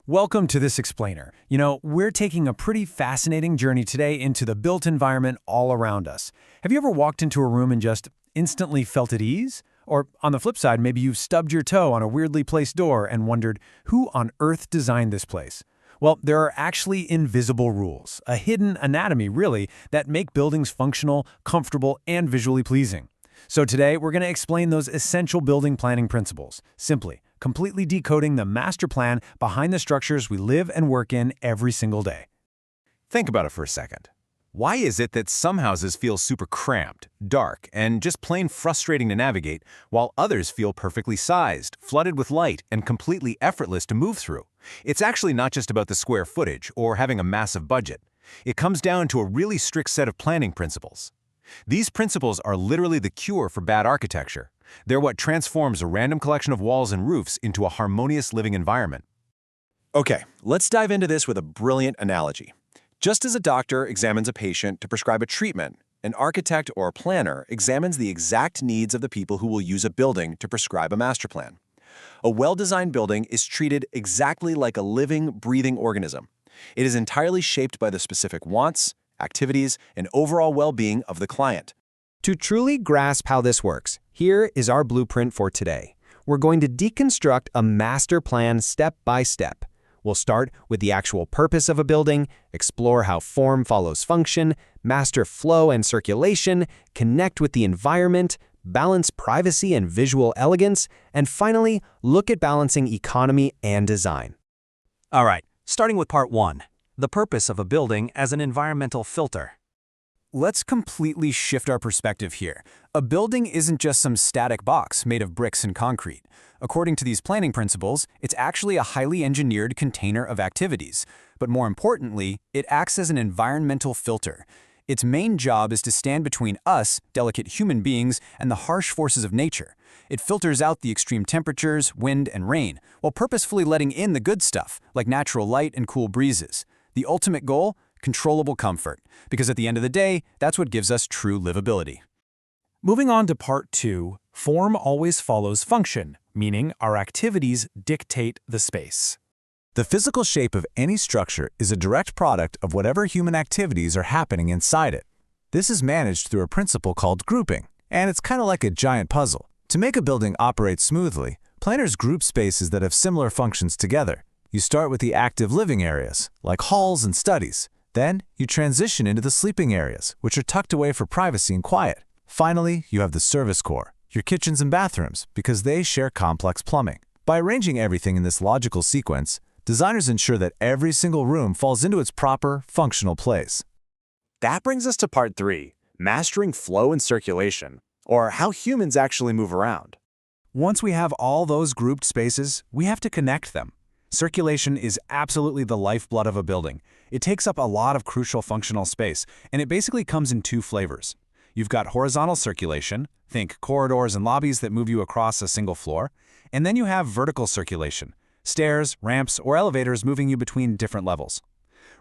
Welcome to this explainer. We're taking a pretty fascinating journey today into the built environment all around us. Have you ever walked into a room and just instantly felt at ease? Or on the flip side, maybe you've stubbed your toe on a weirdly placed door and wondered, who on earth designed this place? Well, there are actually invisible rules, a hidden anatomy really, that make buildings functional, comfortable, and visually pleasing. So today, we're going to explain those essential building planning principles, simply, completely decoding the master plan behind the structures we live and work in every single day. Think about it for a second. Why is it that some houses feel super cramped, dark, and just plain frustrating to navigate, while others feel perfectly sized, flooded with light, and completely effortless to move through? It's actually not just about the square footage or having a massive budget. It comes down to a really strict set of planning principles. These principles are literally the cure for bad architecture. They're what transforms a random collection of walls and roofs into a harmonious living environment. Okay, let's dive into this with a brilliant analogy. Just as a doctor examines a patient to prescribe a treatment, an architect or a planner examines the exact needs of the people who will use a building to prescribe a master plan. A well-designed building is treated exactly like a living, breathing organism. It is entirely shaped by the specific wants, activities, and overall well-being of the client. To truly grasp how this works, here is our blueprint for today. We're going to deconstruct a master plan step by step. We'll start with the actual purpose of a building, explore how form follows function, master flow and circulation, connect with the environment, balance privacy and visual elegance, and finally, look at balancing economy and design. All right, starting with part 1, the purpose of a building as an environmental filter. Let's completely shift our perspective here. A building isn't just some static box made of bricks and concrete. According to these planning principles, it's actually a highly engineered container of activities. But more importantly, it acts as an environmental filter. Its main job is to stand between us, delicate human beings, and the harsh forces of nature. It filters out the extreme temperatures, wind, and rain, while purposefully letting in the good stuff, like natural light and cool breezes. The ultimate goal? Controllable comfort, because at the end of the day, that's what gives us true livability. Moving on to part 2, form always follows function, meaning our activities dictate the space. The physical shape of any structure is a direct product of whatever human activities are happening inside it. This is managed through a principle called grouping, and it's kind of like a giant puzzle. To make a building operate smoothly, planners group spaces that have similar functions together. You start with the active living areas, like halls and studies. Then, you transition into the sleeping areas, which are tucked away for privacy and quiet. Finally, you have the service core, your kitchens and bathrooms, because they share complex plumbing. By arranging everything in this logical sequence, designers ensure that every single room falls into its proper, functional place. That brings us to part 3, mastering flow and circulation, or how humans actually move around. Once we have all those grouped spaces, we have to connect them. Circulation is absolutely the lifeblood of a building. It takes up a lot of crucial functional space, and it basically comes in 2 flavors. You've got horizontal circulation, think corridors and lobbies that move you across a single floor, and then you have vertical circulation, stairs, ramps, or elevators moving you between different levels.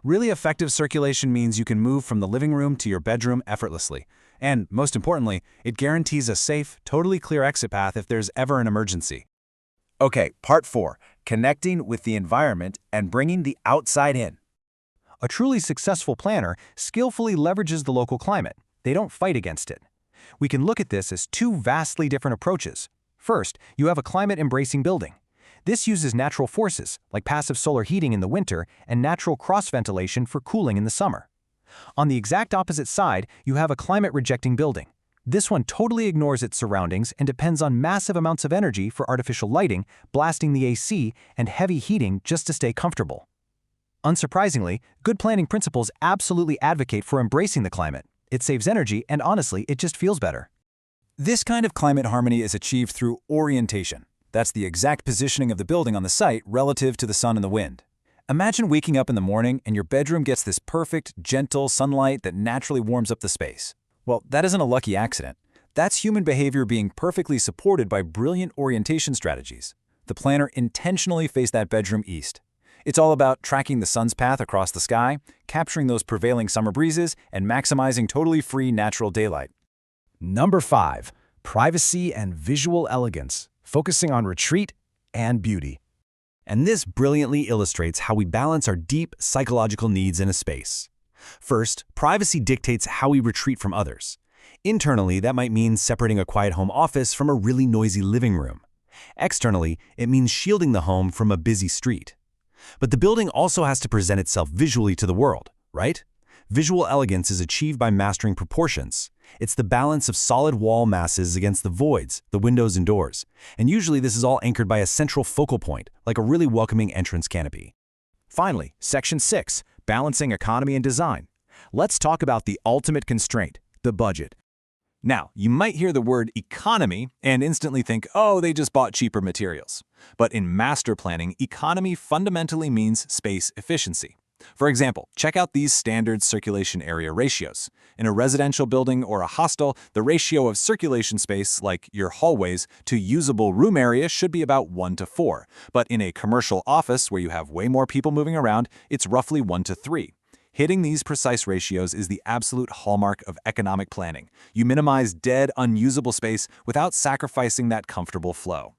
Really effective circulation means you can move from the living room to your bedroom effortlessly, and most importantly, it guarantees a safe, totally clear exit path if there's ever an emergency. Okay, part 4, connecting with the environment and bringing the outside in. A truly successful planner skillfully leverages the local climate. They don't fight against it. We can look at this as 2 vastly different approaches. First, you have a climate-embracing building. This uses natural forces, like passive solar heating in the winter and natural cross-ventilation for cooling in the summer. On the exact opposite side, you have a climate-rejecting building. This one totally ignores its surroundings and depends on massive amounts of energy for artificial lighting, blasting the AC, and heavy heating just to stay comfortable. Unsurprisingly, good planning principles absolutely advocate for embracing the climate. It saves energy, and honestly, it just feels better. This kind of climate harmony is achieved through orientation. That's the exact positioning of the building on the site relative to the sun and the wind. Imagine waking up in the morning and your bedroom gets this perfect, gentle sunlight that naturally warms up the space. Well, that isn't a lucky accident. That's human behavior being perfectly supported by brilliant orientation strategies. The planner intentionally faced that bedroom east. It's all about tracking the sun's path across the sky, capturing those prevailing summer breezes, and maximizing totally free natural daylight. Number 5, privacy and visual elegance, focusing on retreat and beauty. And this brilliantly illustrates how we balance our deep psychological needs in a space. First, privacy dictates how we retreat from others. Internally, that might mean separating a quiet home office from a really noisy living room. Externally, it means shielding the home from a busy street. But the building also has to present itself visually to the world, right? Visual elegance is achieved by mastering proportions. It's the balance of solid wall masses against the voids, the windows and doors. And usually this is all anchored by a central focal point, like a really welcoming entrance canopy. Finally, Section 6, Balancing Economy and Design. Let's talk about the ultimate constraint, the budget. Now, you might hear the word economy and instantly think, oh, they just bought cheaper materials. But in master planning, economy fundamentally means space efficiency. For example, check out these standard circulation area ratios. In a residential building or a hostel, the ratio of circulation space, like your hallways, to usable room area should be about 1:4. But in a commercial office where you have way more people moving around, it's roughly 1:3. Hitting these precise ratios is the absolute hallmark of economic planning. You minimize dead, unusable space without sacrificing that comfortable flow.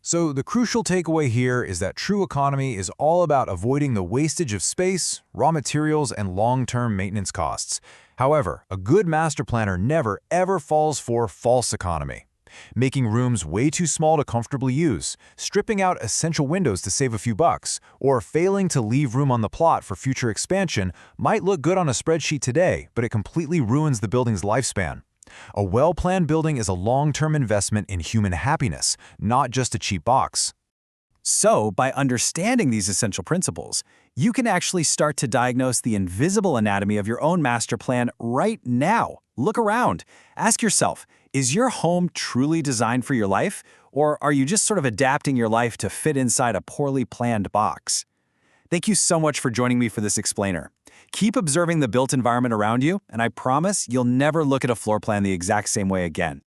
So the crucial takeaway here is that true economy is all about avoiding the wastage of space, raw materials, and long-term maintenance costs. However, a good master planner never ever falls for false economy. Making rooms way too small to comfortably use, stripping out essential windows to save a few bucks, or failing to leave room on the plot for future expansion might look good on a spreadsheet today, but it completely ruins the building's lifespan. A well-planned building is a long-term investment in human happiness, not just a cheap box. So, by understanding these essential principles, you can actually start to diagnose the invisible anatomy of your own master plan right now. Look around. Ask yourself, is your home truly designed for your life, or are you just sort of adapting your life to fit inside a poorly planned box? Thank you so much for joining me for this explainer. Keep observing the built environment around you, and I promise you'll never look at a floor plan the exact same way again.